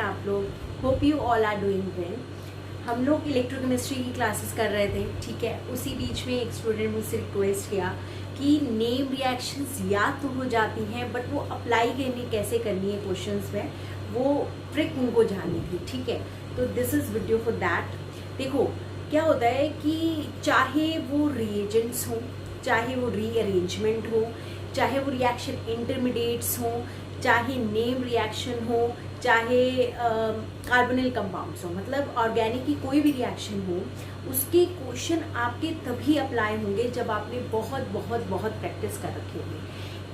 आप लोग? Hope you all are doing well. हम लोग इलेक्ट्रोकेमिस्ट्री की क्लासेस कर रहे थे, ठीक है। उसी बीच में एक स्टूडेंट मुझसे रिक्वेस्ट किया कि नेम रिएक्शंस याद तो हो जाती हैं बट वो अप्लाई कैसे करनी है क्वेश्चंस में, वो ट्रिक उनको जाननी थी, ठीक है। तो this is video for that. देखो क्या होता है कि चाहे वो रिएजेंट्स हों, चाहे वो रीअरेंजमेंट हो, चाहे वो रिएक्शन इंटरमीडिएट्स हों, चाहे नेम रिएक्शन हो, चाहे कार्बोनिल कंपाउंड्स हो, मतलब ऑर्गेनिक की कोई भी रिएक्शन हो, उसके क्वेश्चन आपके तभी अप्लाई होंगे जब आपने बहुत बहुत बहुत प्रैक्टिस कर रखी होगी।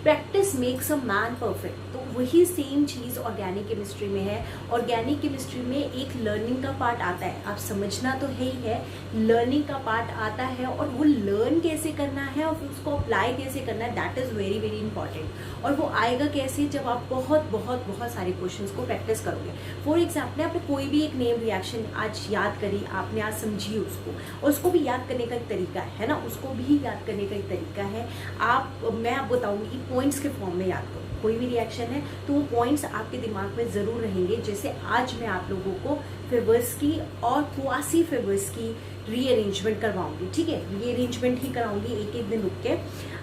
Practice makes a man perfect. तो वही सेम चीज़ ऑर्गेनिक केमिस्ट्री में है। ऑर्गेनिक केमिस्ट्री में एक लर्निंग का पार्ट आता है, आप समझना तो है ही है, लर्निंग का पार्ट आता है और वो लर्न कैसे करना है और फिर उसको अप्लाई कैसे करना है, that is very very important. और वो आएगा कैसे, जब आप बहुत बहुत बहुत सारे क्वेश्चंस को प्रैक्टिस करोगे। फॉर एग्जाम्पल आपने कोई भी एक नेम रिएक्शन आज याद करी, आपने आज समझी उसको, और उसको भी याद करने का एक तरीका है ना, उसको भी याद करने का एक तरीका है। मैं आपको बताऊंगी पॉइंट्स के फॉर्म में याद करो। कोई भी रिएक्शन है तो वो पॉइंट्स आपके दिमाग में ज़रूर रहेंगे। जैसे आज मैं आप लोगों को फेवर्स और क्वासी फेवर्स की रीअरेंजमेंट करवाऊंगी, ठीक है। रीअरेंजमेंट ही कराऊंगी एक एक दिन रुक के।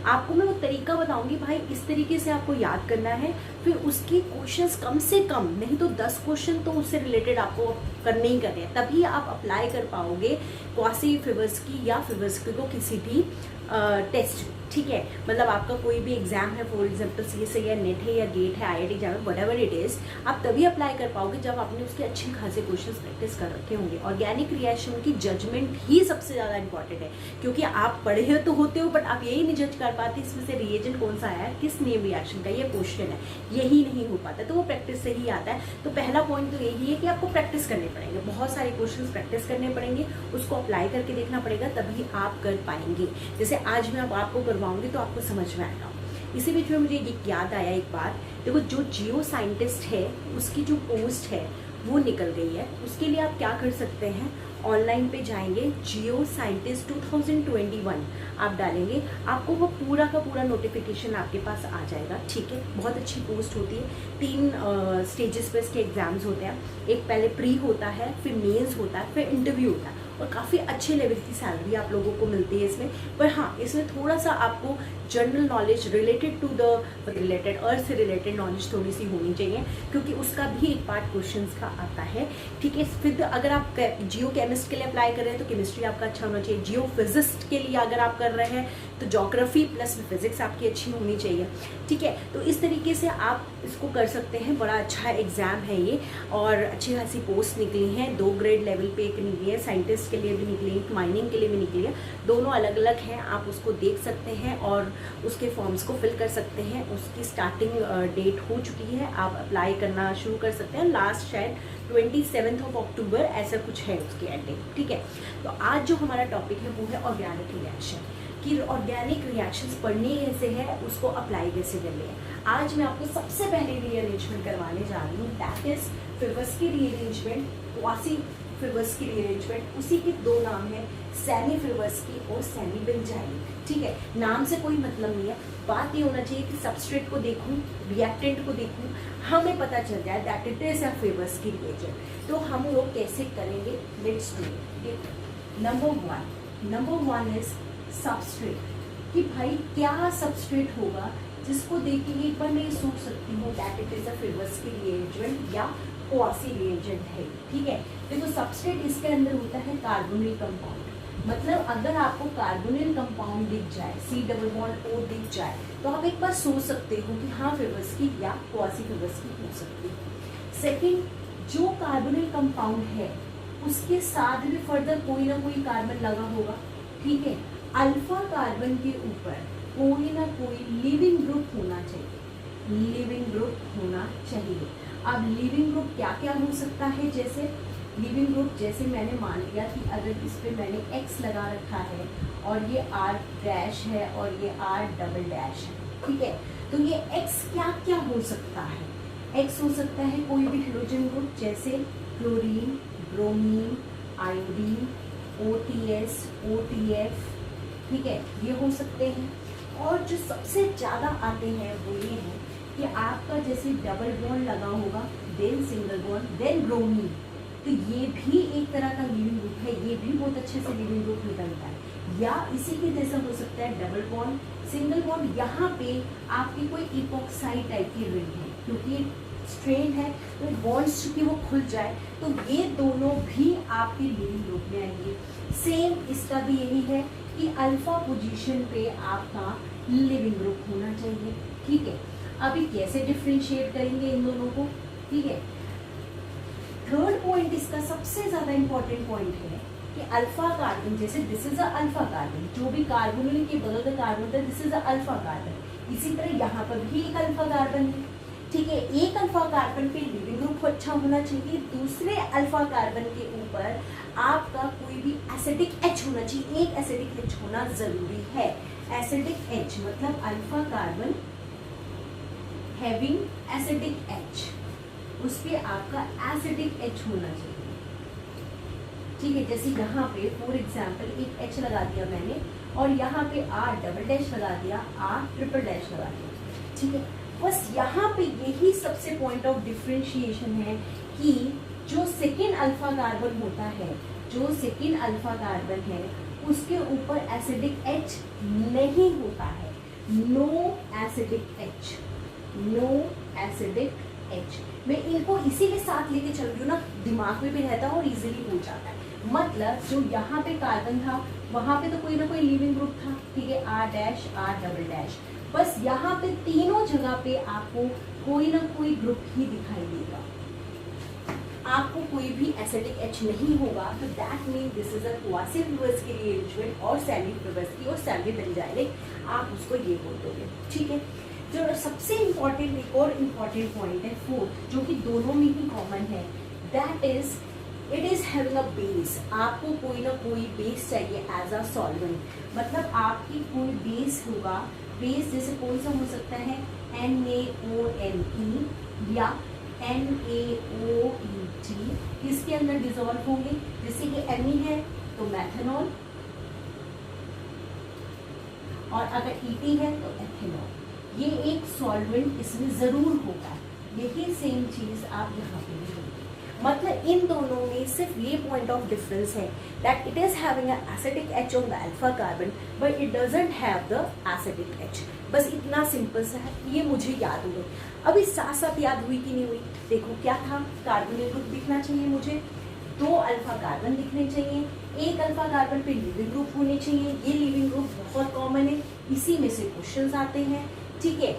आपको मैं वो तरीका बताऊंगी, भाई इस तरीके से आपको याद करना है। फिर उसके क्वेश्चंस कम से कम नहीं तो 10 क्वेश्चन तो उससे रिलेटेड आपको करने ही करने हैं, तभी आप अप्लाई कर पाओगे क्वासी फेवर्स की या फेवर्स की को किसी भी टेस्ट, ठीक है। मतलब आपका कोई भी एग्जाम है, फॉर एग्जाम्पल CSE या नेट है या गेट है, IIT एग्जाम है, व्हाटएवर इट इज, आप तभी अप्लाई कर पाओगे जब आपने उसके अच्छे खासे क्वेश्चंस प्रैक्टिस कर रखे होंगे। ऑर्गेनिक रिएक्शन की जजमेंट ही सबसे ज़्यादा इंपॉर्टेंट है, क्योंकि आप पढ़े तो होते हो बट आप यही नहीं जज कर पाते इसमें से रिएजेंट कौन सा आया है, किस नेम रिएक्शन का ये क्वेश्चन है, यही नहीं हो पाता। तो वो प्रैक्टिस से ही आता है। तो पहला पॉइंट तो यही है कि आपको प्रैक्टिस करने पड़ेंगे, बहुत सारे क्वेश्चन प्रैक्टिस करने पड़ेंगे, उसको अप्लाई करके देखना पड़ेगा, तभी आप कर पाएंगे। जैसे आज मैं आपको करवाऊंगी तो आपको समझ में आएगा। इसी बीच में मुझे याद आया एक बात, देखो जो जियो साइंटिस्ट है उसकी जो पोस्ट है वो निकल गई है। उसके लिए आप क्या कर सकते हैं, ऑनलाइन पे जाएंगे, जियो साइंटिस्ट 2021 आप डालेंगे, आपको वो पूरा का पूरा नोटिफिकेशन आपके पास आ जाएगा, ठीक है। बहुत अच्छी पोस्ट होती है। 3 स्टेजेस पे इसके एग्जाम्स होते हैं। एक पहले प्री होता है, फिर मेंस होता है, फिर इंटरव्यू होता है, और काफ़ी अच्छे लेवल की सैलरी आप लोगों को मिलती है इसमें। पर हाँ, इसमें थोड़ा सा आपको general knowledge related to the related earth से रिलेटेड नॉलेज थोड़ी सी होनी चाहिए, क्योंकि उसका भी एक पार्ट क्वेश्चंस का आता है, ठीक है। फिर अगर आप जियो केमिस्ट के लिए अप्लाई कर रहे हैं तो केमिस्ट्री आपका अच्छा होना चाहिए। जियो फिजिस्ट के लिए अगर आप कर रहे हैं तो ज्योग्राफी प्लस फिजिक्स आपकी अच्छी होनी चाहिए, ठीक है। तो इस तरीके से आप इसको कर सकते हैं। बड़ा अच्छा एग्जाम है ये, और अच्छी खासी पोस्ट निकली हैं। 2 ग्रेड लेवल पे एक निकली है, साइंटिस्ट के लिए भी निकली है, माइनिंग के लिए भी निकली है, दोनों अलग अलग हैं। आप उसको देख सकते हैं और उसके फॉर्म्स को फिल कर सकते हैं। उसकी स्टार्टिंग डेट हो चुकी है, आप अप्लाई करना शुरू कर सकते हैं। लास्ट शायद 27 अक्टूबर ऐसा कुछ है उसकी एंड डेट, ठीक है। तो आज जो हमारा टॉपिक है वो है ऑर्गेनिक रिएक्शन, कि ऑर्गेनिक रिएक्शंस पढ़नी कैसे है, उसको अप्लाई कैसे करनी है। आज मैं आपको सबसे पहले रीअरेंजमेंट करवाने जा रही हूँ, दैट इज फेवर्स की रीअरेंजमेंट, क्वासी फेवर्स की रीअरेंजमेंट। उसी के 2 नाम है, सेमी फेवर्स की और सेमी बेंजाइलिक, ठीक है। नाम से कोई मतलब नहीं है, बात ये होना चाहिए कि सबस्ट्रेट को देखूं, रिएक्टेंट को देखूं, हमें पता चल जाए that it is a favours की रिएजेंट। तो हम लोग कैसे करेंगे, let's do it. Number one is substrate, कि भाई क्या सबस्ट्रेट होगा जिसको देख के एक बार मैं ये सोच सकती हूँ that it is a favours की रिएजेंट या क्वासी रिएजेंट है, ठीक है। देखो सबस्ट्रेट इसके अंदर होता है कार्बोनिल कंपाउंड। मतलब अगर आपको कार्बोनिल कंपाउंड दिख जाए, C+O दिख जाए, तो आप एक बार सोच सकते हो कि हाँ फेवर्स की या क्वासी फेवर्स की हो सकती है। सेकेंड, जो कार्बोनिल कंपाउंड है उसके साथ भी फर्दर कोई ना कोई कार्बन लगा होगा, ठीक है। अल्फा कार्बन के ऊपर कोई ना कोई लिविंग ग्रुप होना चाहिए, लिविंग ग्रुप होना चाहिए। अब लिविंग ग्रुप क्या क्या हो सकता है, जैसे लिविंग ग्रुप, जैसे मैंने मान लिया कि अगर इस पे मैंने X लगा रखा है और ये R डैश है और ये R डबल डैश है, ठीक है। तो ये X क्या क्या हो सकता है, X हो सकता है कोई भी हाइड्रोजन ग्रुप, जैसे chlorine, bromine, iodine, OTS, OTF, ठीक है, ये हो सकते हैं। और जो सबसे ज़्यादा आते हैं वो ये हैं कि आपका जैसे डबल बॉन्ड लगा होगा then single bond, then bromine. तो ये भी एक तरह का लीविंग ग्रुप है, ये भी बहुत अच्छे से लीविंग ग्रुप निकलता है। या इसी के जैसा हो सकता है डबल बॉन्ड, सिंगल बॉन्ड। यहाँ पे आपकी कोई इपॉक्साइड टाइप की रिंग है, क्योंकि स्ट्रेन है तो बॉन्ड्स चूंकि वो खुल जाए, तो ये दोनों भी आपके लीविंग ग्रुप में आएंगे। सेम इसका भी यही है कि अल्फा पोजीशन पे आपका लिविंग ग्रुप होना चाहिए। ठीक है, अभी कैसे डिफ्रेंशिएट करेंगे इन दोनों को? ठीक है, थर्ड पॉइंट इसका सबसे ज्यादा इंपॉर्टेंट पॉइंट है कि अल्फा कार्बन, जैसे this is a alpha carbon, जो भी कार्बोनिल के बगल का कार्बन होता है this is a alpha carbon. इसी तरह यहाँ पर भी एक अल्फा कार्बन है। ठीक है, एक अल्फा कार्बन पे लिविंग ग्रुप अच्छा होना चाहिए, दूसरे अल्फा कार्बन के ऊपर आपका कोई भी एसिडिक एच होना चाहिए, एक एसिडिक एच होना जरूरी है। एसिडिक एच मतलब alpha carbon having acidic H, उस पे आपका एसिडिक एच होना चाहिए। ठीक है, जैसे यहाँ पे फॉर एग्जाम्पल एक एच लगा दिया मैंने और यहाँ पे आर डबल डैश लगा दिया, आर ट्रिपल डैश लगा दिया। ठीक है, बस यहाँ पे यही सबसे पॉइंट ऑफ डिफरेंशिएशन है कि जो सेकेंड अल्फा कार्बन होता है, जो सेकेंड अल्फा कार्बन है उसके ऊपर एसिडिक एच नहीं होता है। No acidic H, no acidic H. मैं इनको इसी के साथ लेके चल रही हूँ ना, दिमाग में भी रहता है और इजीली हो जाता है। मतलब जो यहाँ पे कार्बन था वहां पे तो कोई ना कोई लिविंग ग्रुप था। ठीक है, R dash R double dash, बस यहाँ पे तीनों जगह पे आपको कोई ना कोई ग्रुप ही दिखाई देगा, आपको कोई भी एसिडिक एच नहीं होगा। तो that mean this is a quasi fluids की रिएरेंजमेंट और सेमी फ्लूइड्स की और सेमी बेंजाइलिक, आप उसको ये बोल दोगे। ठीक है, जो सबसे इम्पॉर्टेंट एक और इम्पॉर्टेंट पॉइंट है फोर्थ, जो कि दोनों में ही कॉमन है, that is it is having a base. आपको कोई ना कोई बेस चाहिए एज अ सॉल्वेंट। मतलब आपकी कोई बेस होगा, बेस जैसे कौन सा हो सकता है, NaONe या NaOET, इसके अंदर डिजोल्व होंगे। जैसे कि Ne है तो मैथनॉल, और अगर Et है तो एथेनॉल। ये एक सॉल्वेंट इसमें जरूर होगा। यही सेम चीज आप यहाँ पे भी होगी। मतलब इन दोनों में सिर्फ ये पॉइंट ऑफ डिफरेंस है that it is having a acidic H on the alpha carbon but it doesn't have the acidic H. बस इतना सिंपल सा है, ये मुझे याद हो गई। अभी साथ साथ याद हुई कि नहीं हुई? देखो क्या था, कार्बोनिल ग्रुप दिखना चाहिए मुझे, 2 अल्फा कार्बन दिखने चाहिए, एक अल्फा कार्बन पे लिविंग ग्रुप होने चाहिए। ये लिविंग ग्रुप बहुत कॉमन है, इसी में से क्वेश्चंस आते हैं। ठीक है,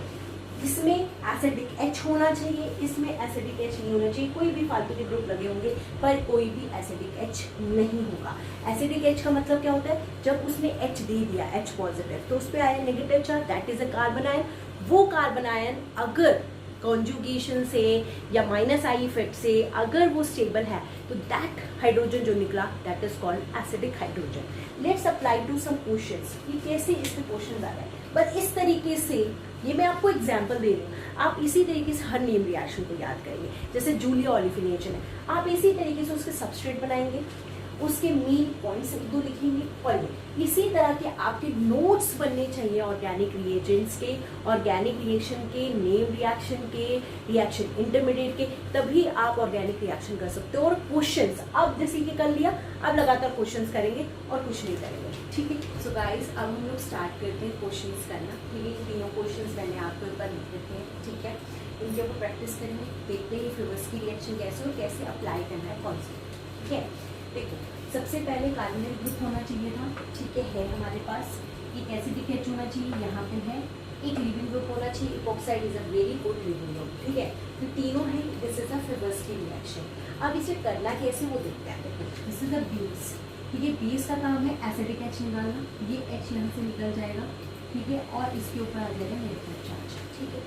इसमें एसिडिक एच होना चाहिए, इसमें एसिडिक एच नहीं होना चाहिए। कोई भी फालतू के ग्रुप लगे होंगे पर कोई भी एसिडिक एच नहीं होगा। एसिडिक एच का मतलब क्या होता है, जब उसने एच दे दिया, एच पॉजिटिव, तो उस पर आया negative charge, that is a carbon ion. वो कार्बन आयन अगर कॉन्जुगेशन से या -I इफेक्ट से अगर वो स्टेबल है तो दैट हाइड्रोजन जो निकला that is called acidic hydrogen. Let's apply to some questions कि कैसे इसके क्वेश्चन आ रहे हैं। बस इस तरीके से, ये मैं आपको एग्जांपल दे रही हूँ, आप इसी तरीके से हर नेम रिएक्शन को याद करेंगे। जैसे जूलिया ओलिफिनेशन है, आप इसी तरीके से उसके सबस्ट्रेट बनाएंगे, उसके मेन पॉइंट्स 1-2 लिखेंगे और इसी तरह के आपके नोट्स बनने चाहिए ऑर्गेनिक रिएजेंट्स के, ऑर्गेनिक रिएक्शन के, नेम रिएक्शन के, रिएक्शन इंटरमीडिएट के, तभी आप ऑर्गेनिक रिएक्शन कर सकते हो। और क्वेश्चंस अब जैसे कि कर लिया, अब लगातार क्वेश्चंस करेंगे और कुछ नहीं करेंगे। ठीक है, सो गाइस अब हम लोग स्टार्ट करते हैं क्वेश्चंस करना। ये तीनों क्वेश्चंस मैंने आपके ऊपर लिख देते हैं। ठीक है, इनके ऊपर प्रैक्टिस करेंगे, देखते हैं फ्लूइड्स की रिएक्शन कैसे और कैसे अप्लाई करना है कॉन्सेप्ट। ठीक है, देखो सबसे पहले कार्बोनिल ग्रुप होना चाहिए था। ठीक है हमारे पास एक एसिडिक एच होना चाहिए, यहाँ पे है एक लिविंग ग्रुप होना चाहिए, epoxide is a very good leaving group. ठीक है, तो तीनों है, दिस इज अ फ्लूइड्स की रिएक्शन। अब इसे करना कैसे वो देखते हैं। देखो दिस इज अ बेस। ठीक है, बेस का काम है एसिडिक एच निकालना, ये एच यहाँ से निकल जाएगा। ठीक है, और इसके ऊपर आ जाएगा नेगेटिव चार्ज। ठीक है,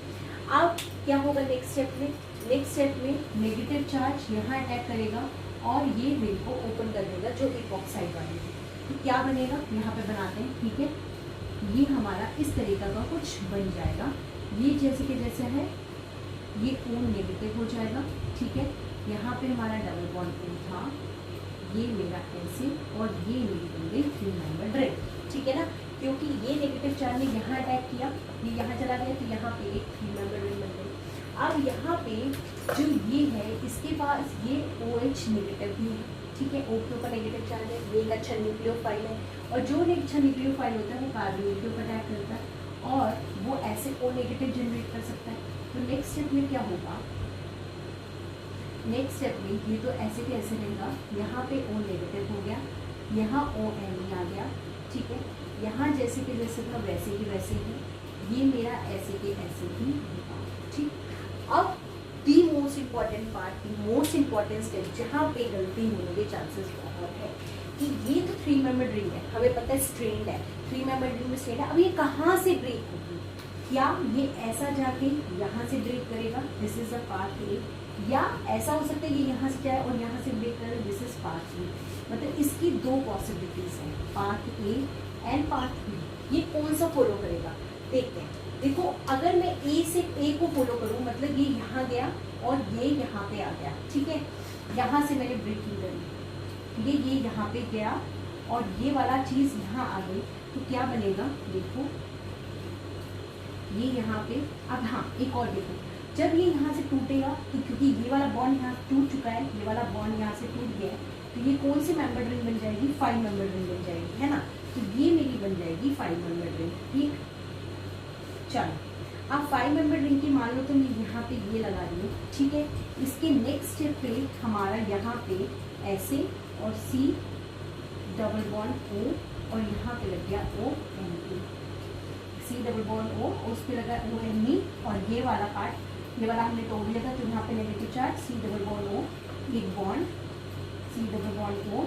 अब क्या होगा नेक्स्ट स्टेप में, नेक्स्ट स्टेप में नेगेटिव चार्ज यहाँ अटैक करेगा और ये रिंग को ओपन कर देगा जो इपॉक्साइड वाली है। तो क्या बनेगा, यहाँ पे बनाते हैं। ठीक है, ये हमारा इस तरीका का कुछ बन जाएगा। ये जैसे कि जैसे है, ये कोण नेगेटिव हो जाएगा। ठीक है, यहाँ पे हमारा डबल बॉन्ड कोण था, ये मेरा ऐसे और ये मेरी बन गई 3 मेंबर रिंग। ठीक है ना, क्योंकि ये नेगेटिव चार्ज ने यहाँ अटैक किया, ये यहाँ चला गया, तो यहाँ पे एक 3 मेंबर रिंग बन गई। अब यहाँ पे जो ये है इसके पास ये OH नेगेटिव भी है, ठीक है, O के ऊपर नेगेटिव चार्ज है, ये एक अच्छा न्यूक्लियोफाइल है, और जो एक अच्छा न्यूक्लियोफाइल होता है वो कार्बोनेट के ऊपर अटैक करता है और वो ऐसे O नेगेटिव जनरेट कर सकता है। तो नेक्स्ट स्टेप में क्या होगा, नेक्स्ट स्टेप में ये तो ऐसे के ऐसे रहेगा, यहाँ पे O नेगेटिव हो गया, यहाँ ONe आ गया, ठीक है, यहाँ जैसे कि जैसे था वैसे ही वैसे ही, ये मेरा ऐसे के ऐसे ही होगा, ठीक। अब the most important part, the most important step जहाँ पे गलती होने के चांसेस बहुत है कि ये तो 3 मेंबर रिंग है, हमें पता है स्ट्रेंड है, 3 मेंबर रिंग में स्ट्रेंड है, अब ये कहाँ से ब्रेक होगी, क्या ये ऐसा जाके यहाँ से ब्रेक करेगा, this is the part A, या ऐसा हो सकता है ये यहाँ से जाए और यहाँ से ब्रेक करे, दिस इज पार्ट बी। मतलब इसकी दो पॉसिबिलिटीज हैं, part A and part B. ये कौन सा फॉलो करेगा देखते हैं। देखो अगर मैं ए से ए को फॉलो करूँ, मतलब ये यहाँ गया और ये यहाँ पे आ गया, ठीक है, यहाँ से मैंने ब्रेकिंग करी, ये यहाँ पे गया और ये वाला चीज यहाँ आ गई, तो क्या बनेगा देखो, ये यहाँ पे, अब हाँ एक और देखो, जब ये यहाँ से टूटेगा तो क्योंकि ये वाला बॉन्ड यहाँ टूट चुका है, ये वाला बॉन्ड यहाँ से टूट गया है, तो ये कौन सी मेंबर रिंग बन जाएगी, 5 मेंबर रिंग बन जाएगी, है ना। तो ये मेरी बन जाएगी 5 मेंबर रिंग, ठीक। चलो अब 5 मेंबर रिंग की मान लो तो मैं यहाँ पे ये लगा रही हूँ, ठीक है। इसके नेक्स्ट स्टेप पे हमारा यहाँ पे ऐसे और C डबल बॉन्ड O और यहाँ पे लग गया ONe, C double bond O, उस पे लगा ONe, और ये वाला पार्ट, ये वाला हमने तोड़ लिया था, तो यहाँ पे negative charge C double bond O, एक bond C double bond O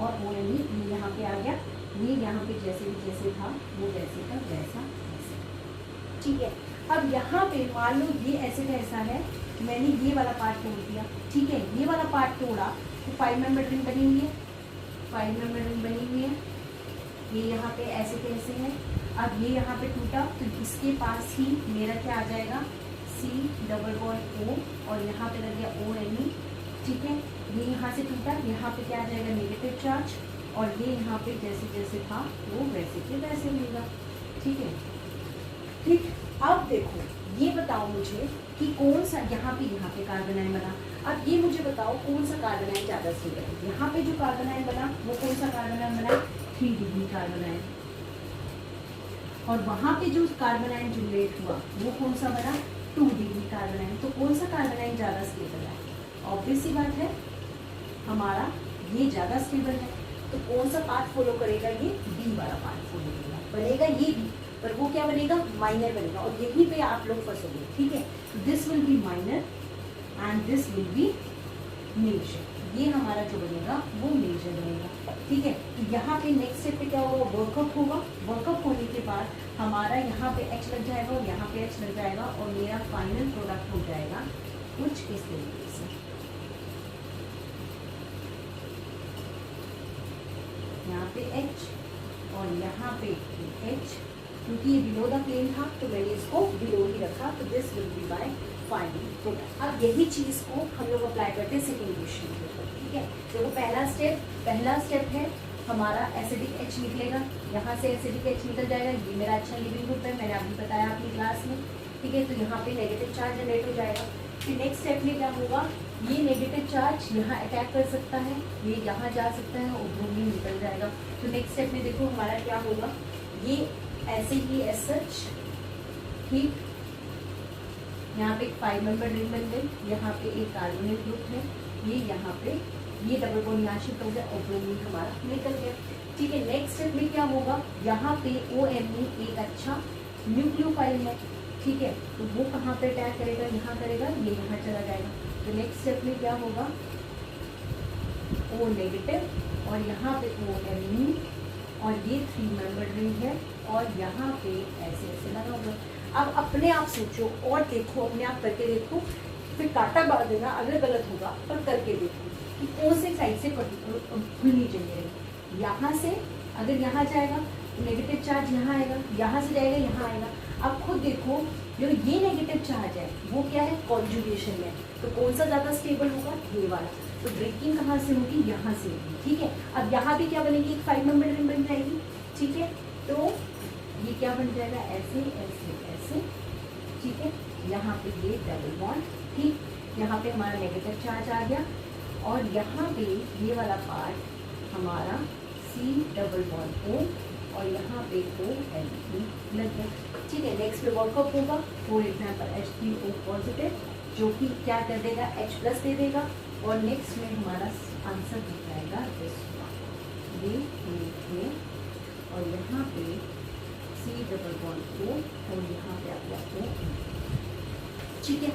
और ONe, ये यहाँ पे आ गया, ये यहाँ पे जैसे भी जैसे था वो वैसे का वैसा ऐसे, ठीक है। अब यहाँ पे मान लो ये ऐसे का ऐसा है, मैंने ये वाला पार्ट तोड़ दिया, ठीक है, ये वाला पार्ट तोड़ा तो 5 मेंबर रिंग बनी हुई है, 5 मेंबर रिंग बनी हुई है, ये यहाँ पे ऐसे के ऐसे है। अब ये यहाँ पे टूटा तो इसके पास ही मेरा क्या आ जाएगा, C डबल बॉन्ड O और यहाँ पे लग गया ONe, ठीक है। ये यहाँ से टूटा, यहाँ पे क्या आ जाएगा नेगेटिव चार्ज, और ये यहाँ पे जैसे जैसे था वो वैसे के वैसे मिलेगा, ठीक है, ठीक। अब देखो ये बताओ मुझे कि कौन सा यहाँ पे कार्बन आयन बना। अब ये मुझे बताओ कौन सा कार्बन आयन ज़्यादा स्टेबल है। यहाँ पे जो कार्बन आयन बना वो कौन सा कार्बन आयन बना, 3 डिग्री कार्बन आयन, और वहाँ पे जो कार्बन आयन जनरेट हुआ वो कौन सा बना, 2 डिग्री कार्बन आयन। तो कौन सा कार्बन आयन ज़्यादा स्टेबल है, ऑब्वियस सी बात है हमारा ये ज़्यादा स्टेबल है। तो कौन सा पार्ट फॉलो करेगा, ये बी वाला पार्ट फॉलो करेगा, बनेगा ये भी, पर वो क्या बनेगा, माइनर बनेगा, और यहीं पे आप लोग फंसोगे, ठीक है। This will be minor and this will be major, ये हमारा जो बनेगा वो मेजर बनेगा, ठीक है। तो यहाँ पे नेक्स्ट स्टेप पे क्या होगा, वर्कअप होगा, वर्कअप होने के बाद हमारा यहाँ पे H लग जाएगा और यहाँ पे H लग जाएगा, और मेरा फाइनल प्रोडक्ट हो जाएगा कुछ इस तरीके से, यहाँ पे H और यहाँ पे H, क्योंकि ये बिलो द प्लेन था तो मैंने इसको बिलो ही रखा, तो this will B bye final product. अब यही चीज़ को हम लोग अप्लाई करते हैं सेकेंड क्वेश्चन के ऊपर, ठीक है। देखो पहला स्टेप है हमारा एसिडिक H निकलेगा, यहाँ से एसिडिक H निकल जाएगा, ये मेरा अच्छा लिविंग ग्रुप है, मैंने अभी बताया अपनी क्लास में, ठीक है। तो यहाँ पे नेगेटिव चार्ज जनरेट हो जाएगा। फिर नेक्स्ट स्टेप में क्या होगा, ये नेगेटिव चार्ज यहाँ अटैक कर सकता है, ये यहाँ जा सकता है और ब्रोमीन निकल जाएगा। तो नेक्स्ट स्टेप में देखो हमारा क्या होगा, ये ऐसे ही एज सच, ठीक, यहाँ पे 5 मेंबर रिंग बन गई, यहाँ पे एक कार्बोनेट ग्रुप है, ये यहाँ पे ये डबल बॉन्ड यहाँ शिफ्ट हो गया और ब्रोमीन हमारा निकल गया, ठीक है। नेक्स्ट स्टेप में क्या होगा, यहाँ पे ONe एक अच्छा न्यूक्लियोफाइल है, ठीक है, तो वो कहाँ पे अटैक करेगा, यहाँ करेगा, ये यहाँ चला जाएगा। तो नेक्स्ट स्टेप में क्या होगा, O नेगेटिव और यहाँ पे ONe, और ये 3 मेंबर रिंग है, और यहाँ पे ऐसे ऐसे लगा होगा। अब अपने आप सोचो और देखो, अपने आप करके देखो, फिर काटा बांध देना अगर गलत होगा, पर करके देखो कि कौन से साइड से खुलनी चाहिए। यहाँ से अगर यहाँ जाएगा तो नेगेटिव चार्ज यहाँ आएगा, यहाँ से जाएगा यहाँ आएगा। अब खुद देखो जो ये नेगेटिव चार्ज है वो क्या है, कॉन्जुगेशन में, तो कौन सा ज़्यादा स्टेबल होगा, ये वाला। तो ब्रेकिंग कहाँ से होगी, यहाँ से होगी, ठीक है। अब यहाँ भी क्या बनेगी, एक 5 मेंबर रिंग बन जाएगी, ठीक है। तो ये क्या बन जाएगा, ऐसे ऐसे ऐसे, ठीक है। यहाँ पे ये डबल बॉन्ड, ठीक, यहाँ पे हमारा नेगेटिव चार्ज आ गया और यहाँ पे ये वाला पार्ट हमारा C डबल बॉन्ड O और यहाँ पे OH लग गया, ठीक है। नेक्स्ट पे वर्कअप होगा, फॉर एग्जाम्पल H3O पॉजिटिव जो कि क्या कर देगा, H प्लस दे देगा और नेक्स्ट में हमारा आंसर दिख जाएगा ये और यहाँ पे C डबल बॉन्ड O और यहाँ पे आ गया O, ठीक है।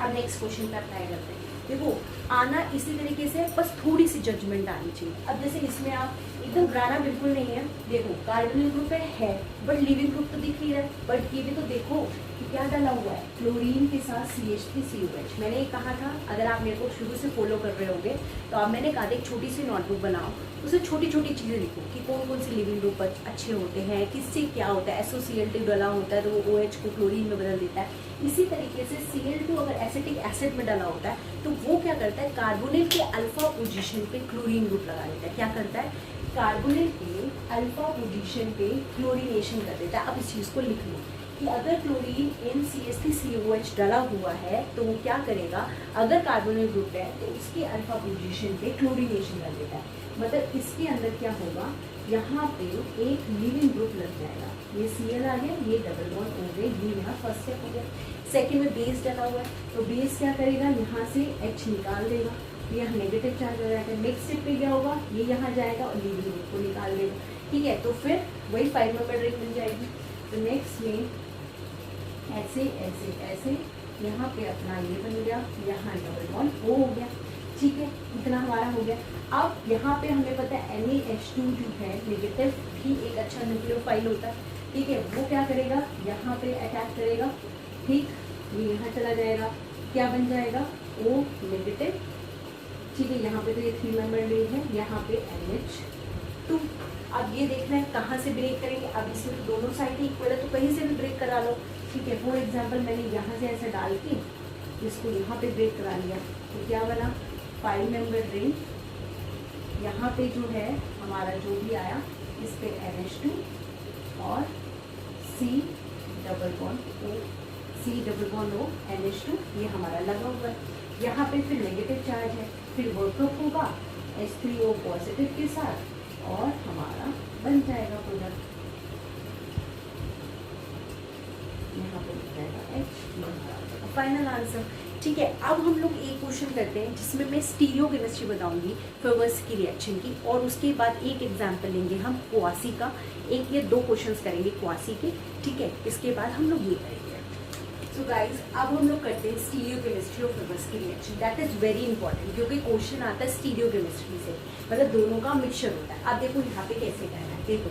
अब नेक्स्ट क्वेश्चन पे अप्लाई करते हैं। देखो आना इसी तरीके से, बस थोड़ी सी जजमेंट आनी चाहिए। अब जैसे इसमें आप एकदम घबराना बिल्कुल नहीं है, देखो कार्बोनिल ग्रुप है बट लिविंग ग्रुप तो दिख नहीं रहा है, बट ये भी तो देखो कि क्या डाला हुआ है, क्लोरीन के साथ CH3COH। मैंने कहा था अगर आप मेरे को शुरू से फॉलो कर रहे होंगे तो अब मैंने कहा था एक छोटी सी नोटबुक बनाओ, उसमें छोटी छोटी चीज़ें लिखो कि कौन कौन से लिविंग ग्रुप अच्छे होते हैं, किससे क्या होता है। SOCl2 डाला होता है तो वो OH को क्लोरीन में बदल देता है। इसी तरीके से Cl2 अगर एसिटिक एसिड में डाला होता है तो वो क्या करता है, कार्बोनिल के अल्फा पोजीशन पे क्लोरीन ग्रुप लगा देता है। क्या करता है, कार्बोनिल के अल्फा पोजीशन पे क्लोरीनेशन कर देता है। अब इस चीज़ को लिख लो कि अगर क्लोरीन इन CH3COH डाला हुआ है तो वो क्या करेगा, अगर कार्बोनिल ग्रुप है तो उसके अल्फा पोजीशन पे क्लोरीनेशन कर देता है। मतलब इसके अंदर क्या होगा, यहाँ पे एक लिविंग ग्रुप लग जाएगा, ये Cl आ गया, ये डबल बॉन्ड हो गए, ये यहाँ फर्स्ट स्टेप हो गया। सेकेंड में बेस डाला हुआ है तो बेस क्या करेगा, यहाँ से H निकाल देगा, यहाँ नेगेटिव चार्ज हो जाएगा। नेक्स्ट स्टेप पे क्या होगा, ये यहाँ जाएगा और लिविंग ग्रुप को निकाल देगा, ठीक है। तो फिर वही 5 मेंबर रिंग मिल जाएगी। तो नेक्स्ट में ऐसे ऐसे ऐसे यहाँ पे अपना ये बन गया, यहाँ डबल बॉन्ड O हो गया, ठीक है। इतना हमारा हो गया। अब यहाँ पे हमें पता है NaH2 जो है नेगेटिव भी एक अच्छा न्यूक्लियोफाइल होता है, ठीक है। वो क्या करेगा, यहाँ पे अटैक करेगा, ठीक, ये यहाँ चला जाएगा, क्या बन जाएगा O नेगेटिव, ठीक है। यहाँ पे तो ये 3 मेंबर रिंग है, यहाँ पे NH2। अब ये देखना है कहाँ से ब्रेक करेंगे। अब इसमें तो दोनों साइड इक्वल है तो कहीं से भी ब्रेक करा लो, ठीक है। फॉर एग्जाम्पल मैंने यहाँ से ऐसा डाल के इसको यहाँ पे ब्रेक करा लिया तो क्या बना, 5 मेंबर रिंग। यहाँ पे जो है हमारा जो भी आया इस पे NH2 और C double bond O NH2 ये हमारा लगा हुआ है। यहाँ पे फिर नेगेटिव चार्ज है, फिर वर्कअप होगा H3O पॉजिटिव के साथ और हमारा बन जाएगा प्रोडक्ट, यहाँ पे लिख जाएगा H। फाइनल आंसर, ठीक है। अब हम लोग एक क्वेश्चन करते हैं जिसमें मैं स्टीरियोकेमिस्ट्री बताऊंगी फर्वर्स की रिएक्शन की और उसके बाद एक एग्जांपल लेंगे हम क्वासी का, एक या 2 क्वेश्चंस करेंगे क्वासी के, ठीक है। इसके बाद हम लोग ये करेंगे। सो गाइज अब हम लोग करते हैं स्टीरियोकेमिस्ट्री और फर्वर्स की reaction. That is very important क्योंकि क्वेश्चन आता है स्टीरियोकेमिस्ट्री से, मतलब दोनों का मिक्सचर होता है। अब देखो यहाँ पे कैसे करना है, देखो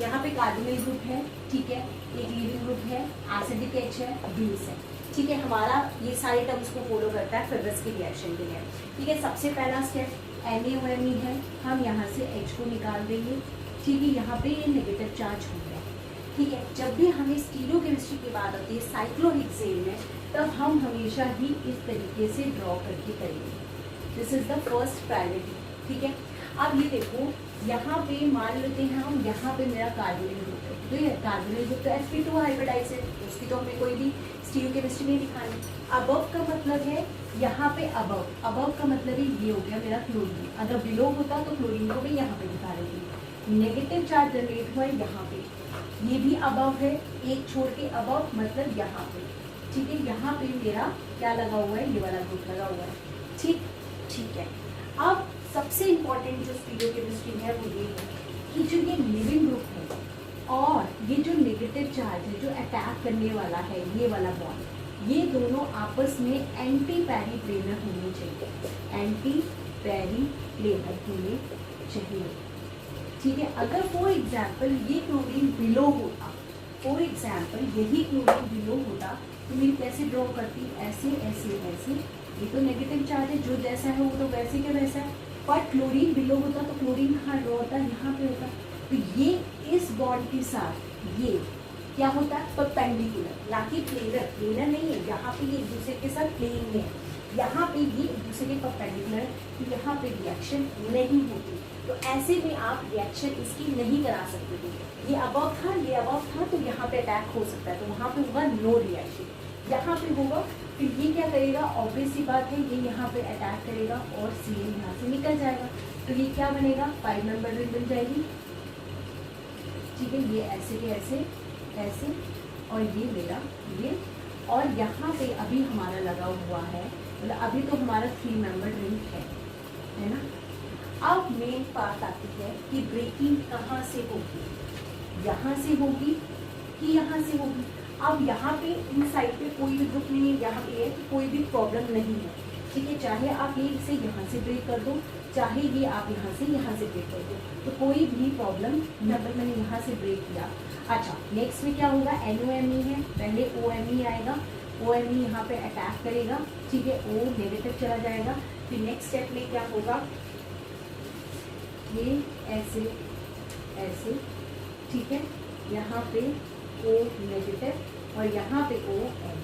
यहाँ पे कार्बोनिल ग्रुप है, ठीक है, एक लिविंग ग्रुप है, एसिडिक H है, बेस है, ठीक है। हमारा ये सारे टर्म्स को फॉलो करता है फर्वर्स की रिएक्शन के लिए, ठीक है। सबसे पहला स्टेप NaOMe है, हम यहाँ से H को निकाल देंगे, ठीक है। यहाँ पे ये नेगेटिव चार्ज हो गया, ठीक है। जब भी हमें स्टीरियोकेमिस्ट्री की बात आती है साइक्लोहेक्सेन में, तब हम हमेशा ही इस तरीके से ड्रॉ करके करेंगे। This is the first priority, ठीक है। अब ये देखो यहाँ पे मान लेते हैं हम, यहाँ पे मेरा कार्बोनिल ग्रुप है, तो ये कार्बोनिल ग्रुप तो sp2 हाइब्रिडाइज है, उसकी तो हमें कोई भी स्टीरियोकेमिस्ट्री नहीं दिखानी। अबव का मतलब है यहाँ पे अबव का मतलब है ये हो गया मेरा क्लोरीन, अगर बिलो होता तो क्लोरीन को मैं यहाँ पे दिखा रही थी। नेगेटिव चार्ज जनरेट हुआ है यहाँ पे, ये भी अबव है, एक छोड़ के अबव मतलब यहाँ पे, ठीक है। यहाँ पे मेरा क्या लगा हुआ है, ये वाला ग्रुप लगा हुआ है, ठीक है। अब सबसे इम्पॉर्टेंट जो स्टीरियोकेमिस्ट्री है वो ये है कि जो ये लिविंग ग्रुप है और ये जो नेगेटिव चार्ज है जो अटैक करने वाला है, ये वाला बॉन्ड, ये दोनों आपस में एंटी पैरी प्लेनर होने चाहिए, एंटी पैरी प्लेनर होने चाहिए, ठीक है। अगर फॉर एग्जाम्पल ये क्लोरीन बिलो होता, फॉर एग्जाम्पल यही क्लोरीन बिलो होता तो मैं कैसे ड्रॉ करती, ऐसे ऐसे ऐसे, ये तो नेगेटिव चार्ज है, जो जैसा है वो तो वैसे के वैसा है, पर क्लोरीन बिलो होता तो क्लोरीन कहाँ ड्रॉ होता, यहाँ पे होता। तो ये इस बॉन्ड के साथ ये क्या होता है, परपेंडिकुलर, ना कि प्लेनर नहीं है। यहाँ पे ये एक दूसरे के साथ प्लेन में है, यहाँ पे ये एक दूसरे के परपेंडिकुलर है, तो यहाँ पे रिएक्शन नहीं होती। तो ऐसे में आप रिएक्शन इसकी नहीं करा सकते थे। ये अबव था, ये अबव था, तो यहाँ पे अटैक हो सकता है, तो वहाँ पे होगा नो रिएक्शन। यहाँ पे होगा, फिर ये क्या करेगा, ऑब्वियस सी बात है, ये यहाँ पे अटैक करेगा और Cl यहाँ से निकल जाएगा, तो ये क्या बनेगा, 5 मेंबर रिंग बन जाएगी। ठीक है, ये ऐसे के ऐसे ऐसे और ये मेरा ये, और यहाँ पे अभी हमारा लगा हुआ है, मतलब अभी तो हमारा 3 मेंबर रिंग है ना। अब मेन बात आती है कि ब्रेकिंग कहाँ से होगी, यहाँ से होगी कि यहाँ से होगी। अब यहाँ पे इन साइड पे कोई भी ग्रुप नहीं है, यहाँ पे है कि कोई भी प्रॉब्लम नहीं है। ठीक है, चाहे आप ये इसे यहाँ से ब्रेक कर दो, चाहे ये आप यहाँ से ब्रेक कर दो, तो कोई भी प्रॉब्लम नहीं। अगर मैंने यहाँ से ब्रेक किया, अच्छा नेक्स्ट में क्या होगा, NOMe है, पहले OMe आएगा, OMe यहाँ पे अटैक करेगा। ठीक है, O नेगेटिव चला जाएगा, फिर नेक्स्ट स्टेप में क्या होगा, ये ऐसे ऐसे, ठीक है, यहाँ पे O नेगेटिव और यहाँ पे O Na।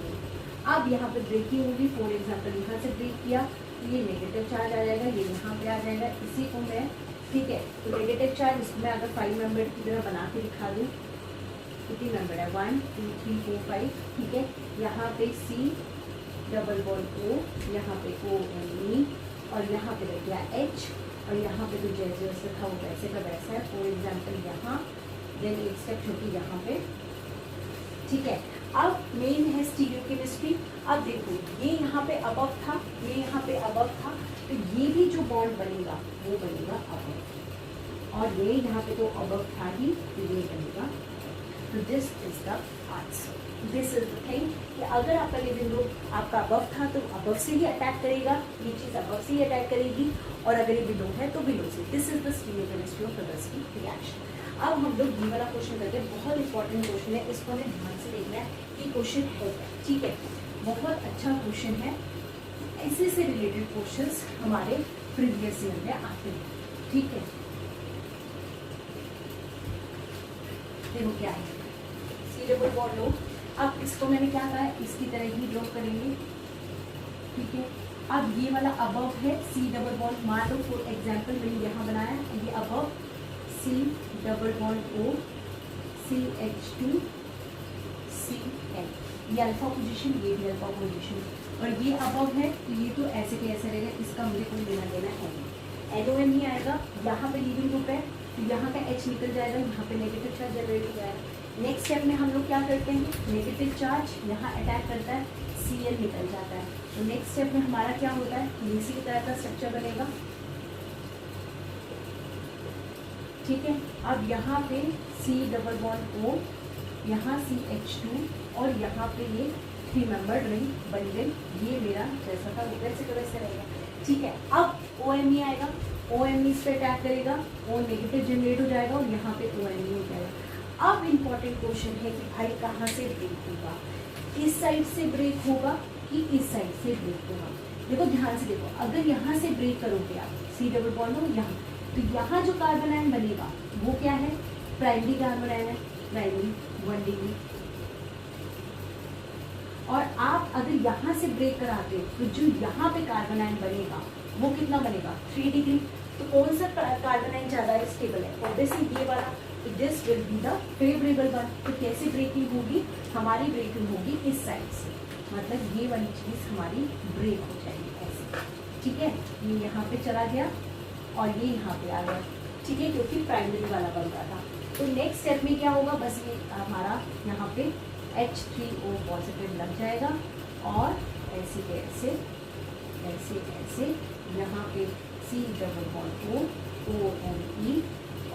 अब यहाँ पे ब्रेकिंग होगी, फॉर एग्जाम्पल यहाँ से ब्रेक किया तो ये नेगेटिव चार्ज आ जाएगा, ये यहाँ पे आ जाएगा, इसी को मैं, ठीक है, तो नेगेटिव चार्ज इसको मैं अगर 5 मेंबर की तरह बना के दिखा दूँ, कितनी मेंबर है, 1 2 3 4 5, ठीक है, यहाँ पे C डबल बॉन्ड O, यहाँ पे OMe और यहाँ पे रह गया H, और यहाँ पे तो जैसे जैसे था वो वैसे का वैसा है, फॉर एग्जाम्पल यहाँ, देन एक स्टेप छोटी यहाँ पे। ठीक है, अब मेन है स्टीरियोकेमिस्ट्री। अब देखो ये यहाँ पे अबव था, ये यहाँ पे अबव था, तो ये भी जो बॉन्ड बनेगा वो बनेगा अबव, और ये यहाँ पे तो अबव था ही, तो ये बनेगा। तो this is the answer, this is the thing कि अगर आपका लिविंग ग्रुप आपका अबव था तो अबव से ही अटैक करेगा, ये चीज़ अबव से ही अटैक करेगी, और अगर ये बिलो है तो बिलो से। This is the stereochemistry of reversible reaction. अब हम लोग ये वाला क्वेश्चन करते हैं, बहुत इंपॉर्टेंट क्वेश्चन है, इसको हमें ध्यान से देखना है कि क्वेश्चन है क्या। ठीक है, बहुत अच्छा क्वेश्चन है, ऐसे से रिलेटेड क्वेश्चंस हमारे प्रीवियस ईयर में आते हैं। ठीक है, देखो क्या है, C डबल बॉन्ड लो। अब इसको मैंने क्या कहा है, इसकी तरह ही ड्रॉ करेंगे। ठीक है, अब ये वाला अबव है C डबल बॉन्ड, मान लो फॉर एग्जाम्पल मैंने यहाँ बनाया, ये above C double bond O CH2 Cl, ये अल्फा पोजीशन, ये भी अल्फा पोजीशन, और ये अबव है तो ये तो ऐसे के ऐसे रहेगा, इसका मुझे कोई लेना देना है नहीं। NOM ही आएगा, यहाँ पे लीविंग ग्रुप है तो यहाँ का H निकल जाएगा, यहाँ पे नेगेटिव चार्ज जनरेट हो जाएगा। नेक्स्ट स्टेप में हम लोग क्या करते हैं, नेगेटिव चार्ज यहाँ अटैक करता है, Cl निकल जाता है। तो नेक्स्ट स्टेप में हमारा क्या होता है, इसी तरह का स्ट्रक्चर बनेगा। ठीक है, अब यहाँ पे C डबल बॉन्ड O, यहाँ CH2 और यहाँ पे ये 3 मेंबर रिंग बन गई। ये मेरा जैसा था वो वैसे का वैसे रहेगा। ठीक है, अब OMe आएगा, OMe इस पे अटैक करेगा, O नेगेटिव जनरेट हो जाएगा और यहाँ पे OMe हो जाएगा। अब इम्पॉर्टेंट क्वेश्चन है कि भाई कहाँ से ब्रेक होगा, इस साइड से ब्रेक होगा कि इस साइड से ब्रेक होगा। देखो ध्यान से देखो, अगर यहाँ से ब्रेक करोगे आप, C डबल बॉन्ड हो यहाँ, तो यहाँ जो कार्बन आयन बनेगा वो क्या है, प्राइमरी कार्बन आयन है, प्राइमरी 1 और आप अगर यहाँ से ब्रेक कराते हो तो जो यहाँ पे कार्बन आयन बनेगा वो कितना बनेगा, 3 डिग्री। तो कौन सा कार्बन आयन ज़्यादा स्टेबल है, ऑब्वियसली ये वाला, तो this will be the favourable one. तो कैसे ब्रेकिंग होगी, हमारी ब्रेकिंग होगी इस साइड से, मतलब ये वाली चीज़ हमारी ब्रेक हो जाएगी ऐसे। ठीक है, ये यहाँ पे चला गया और ये यहाँ पे आ गया। ठीक है, क्योंकि प्राइमरी वाला बन रहा था। तो नेक्स्ट स्टेप में क्या होगा, बस ये हमारा यहाँ पे H3O पॉजिटिव लग जाएगा और ऐसे के ऐसे ऐसे ऐसे यहाँ पे C double bond O OMe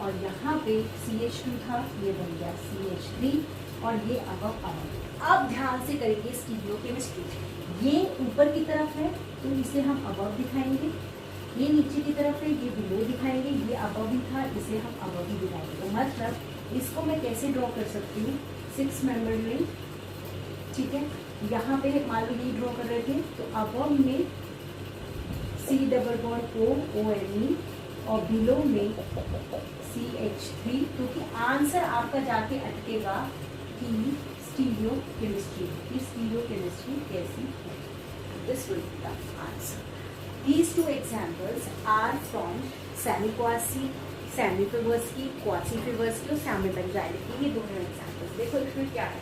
और यहाँ पे CH2 था, ये बन गया CH3 और ये अब ध्यान से करेंगे स्टीरियोकेमिस्ट्री। ये ऊपर की तरफ है तो इसे हम अबव दिखाएंगे, ये नीचे की तरफ है ये बिलो दिखाएंगे, ये अबव भी था इसे हम अबव भी दिखाएंगे। तो मतलब इसको मैं कैसे ड्रॉ कर सकती हूँ, 6 मेंबर रिंग। ठीक है, यहाँ पे मान लो ये ड्रॉ कर रहे थे तो अबव में C double bond O OMe और बिलो में CH3, क्योंकि आंसर आपका जाके अटकेगा कि स्टीरियोकेमिस्ट्री, कैसी है। This will be the answer. These two examples are from semi-quasi, semi-Pravorsky, quasi-Pravorsky और semi-Benzylic। ये दोनों एग्जाम्पल्स देखो इसमें क्या है,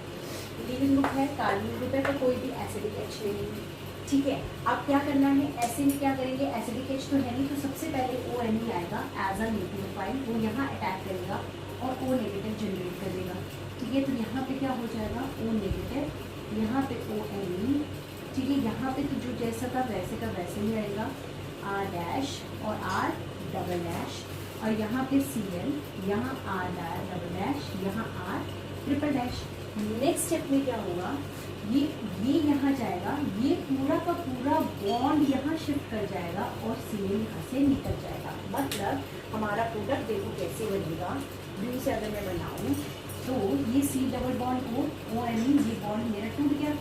लीविंग ग्रुप है, कार्बन ग्रुप है, पर कोई भी एसिडिक एच नहीं है, ठीक है। अब क्या करना है, ऐसे में क्या करेंगे, एसिडिक एच तो है नहीं, तो सबसे पहले ONe आएगा एज अ न्यूक्लियोफाइल, वो यहाँ अटैक करेगा और O नेगेटिव जनरेट कर देगा, ठीक है। तो यहाँ पे क्या हो जाएगा, O नेगेटिव, यहाँ पे ONe, ठीक है। यहाँ पे तो जो जैसा था वैसे का वैसे ही रहेगा, R डैश और R डबल डैश, और यहाँ पे Cl, यहाँ R डबल डैश, यहाँ R triple dash. Next step में क्या होगा, ये यहाँ जाएगा, ये पूरा का पूरा बॉन्ड यहाँ शिफ्ट कर जाएगा और Cl यहाँ से निकल जाएगा। मतलब हमारा प्रोडक्ट देखो कैसे बनेगा, ब्लू से अगर मैं बनाऊँ तो ये C डबल बॉन्ड ONe, ये बॉन्ड मेरा टूट गया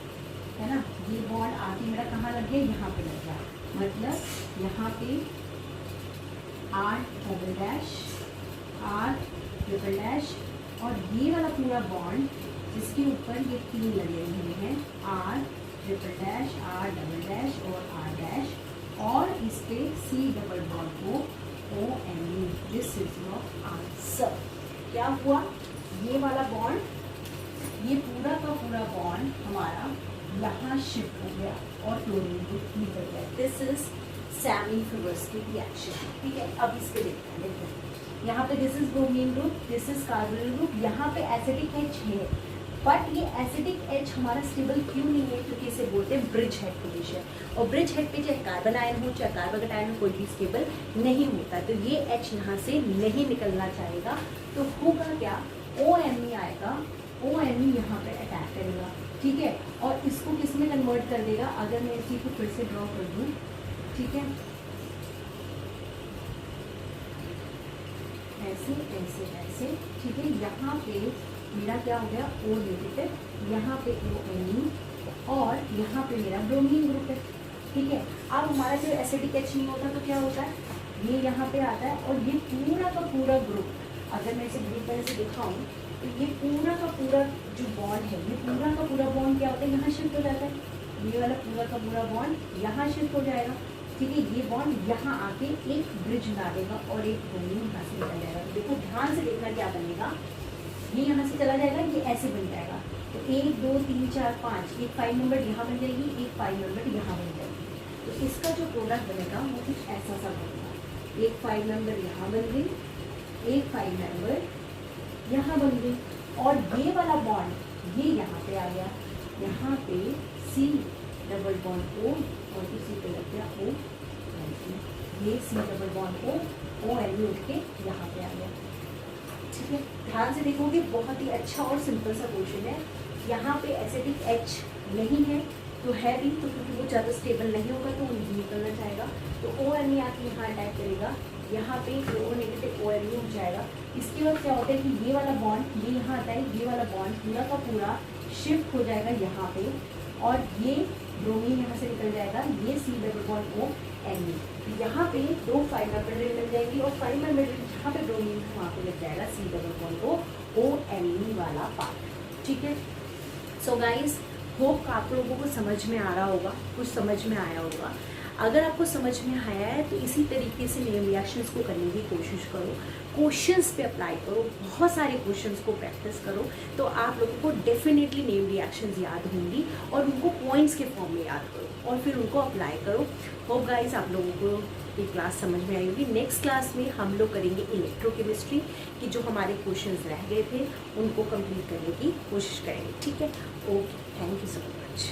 है ना, ये बॉन्ड आके मेरा कहाँ लग गया, यहाँ पे लग गया। मतलब यहाँ पे R double dash, R triple dash, और ये वाला पूरा बॉन्ड जिसके ऊपर ये 3 लगे हुए हैं, R triple dash, R double dash और R डैश, और इस पे C डबल बॉन्ड को ONe। This is your answer. क्या हुआ, ये वाला बॉन्ड, ये पूरा का पूरा बॉन्ड हमारा यहाँ शिफ्ट हो गया और क्लोरीन ग्रुप निकल गया। दिस इज सेमी-फिवर्सकी रिएक्शन, ठीक है। अब इसके देखते हैं, यहाँ पे this is bromine group, this is carbonyl group, यहाँ पे एसिडिक एच है, बट ये एसिडिक एच हमारा स्टेबल क्यों नहीं है, क्योंकि इसे बोलते हैं ब्रिज हेड पोजीशन, और ब्रिज हेड पे चाहे कार्बन आयन हो चाहे कार्बन आयन हो, कोई भी स्टेबल नहीं होता। तो ये एच यहाँ से नहीं निकलना चाहेगा, तो होगा क्या, ONe आएगा, ONe यहाँ पे अटैक करेगा, ठीक है, और इसको किस में कन्वर्ट कर देगा। अगर मैं इसी को फिर से ड्रॉ कर दूँ, ठीक है, ऐसे ऐसे ऐसे, ठीक है। यहाँ पे मेरा क्या हो गया, O नेगेटिव, यहाँ पे ONe, और यहाँ पे मेरा ब्रोमीन ग्रुप है, ठीक है। अब हमारा जो एसिडिक एच नहीं होता तो क्या होता है, ये यहाँ पे आता है, और ये पूरा का पूरा ग्रुप, अगर मैं इसे ग्रुप तरह से दिखाऊँ तो ये पूरा का पूरा जो बॉन्ड है, ये पूरा का पूरा बॉन्ड क्या होता है, यहाँ शिफ्ट हो जाता है, ये वाला पूरा का पूरा बॉन्ड यहाँ शिफ्ट हो जाएगा, ठीक है। ये बॉन्ड यहाँ आके एक ब्रिज बना देगा और एक ब्रोमीन यहाँ से निकल जाएगा। तो देखो ध्यान से देखना क्या बनेगा, ये यहाँ से चला जाएगा, ये ऐसे बन जाएगा, तो 1 2 3 4 5, एक 5 नंबर यहाँ बन जाएगी, एक 5 नंबर यहाँ बन जाएगी। तो इसका जो प्रोडक्ट बनेगा वो कुछ ऐसा सा बनेगा, एक 5 नंबर यहाँ बन गई, एक 5 नंबर यहाँ बन गई, और ये वाला बॉन्ड ये यहाँ पे आ गया, यहाँ पे C डबल बॉन्ड O, और इसी पे लग गया O, ये C डबल बॉन्ड ONe उठ के यहाँ पे आ गया, ठीक है। ध्यान से देखोगे बहुत ही अच्छा और सिंपल सा क्वेश्चन है। यहाँ पे एसिडिक एच नहीं है तो है भी, तो क्योंकि वो ज़्यादा स्टेबल नहीं होगा तो वो नहीं निकलना चाहेगा, तो ONe आके यहाँ अटैक करेगा, यहाँ पे O नेगेटिव ONe हो जाएगा। इसके बाद क्या होता है कि ये वाला बॉन्ड ये यहाँ आता है, ये वाला बॉन्ड पूरा का पूरा शिफ्ट हो जाएगा यहाँ पे, और ये ब्रोमीन यहाँ से निकल जाएगा, ये C डबल बॉन्ड ONe, यहाँ पे 2 5 नंबर मिल जाएंगी, और 5 नंबर जहाँ पे ब्रोमीन वहाँ पे लग जाएगा C डबल बॉन्ड ONe वाला पार्ट, ठीक है। सो गाइस, होप आप लोगों को समझ में आ रहा होगा, कुछ समझ में आया होगा। अगर आपको समझ में आया है तो इसी तरीके से नेम रिएक्शंस को करने की कोशिश करो, क्वेश्चंस पे अप्लाई करो, बहुत सारे क्वेश्चंस को प्रैक्टिस करो, तो आप लोगों को डेफिनेटली नेम रिएक्शंस याद होंगी, और उनको पॉइंट्स के फॉर्म में याद करो और फिर उनको अप्लाई करो। होप गाइस आप लोगों को ये क्लास समझ में आई होगी। नेक्स्ट क्लास में हम लोग करेंगे इलेक्ट्रोकेमिस्ट्री की जो हमारे क्वेश्चंस रह गए थे उनको कंप्लीट करने की कोशिश करेंगे, ठीक है। Okay, thank you so much.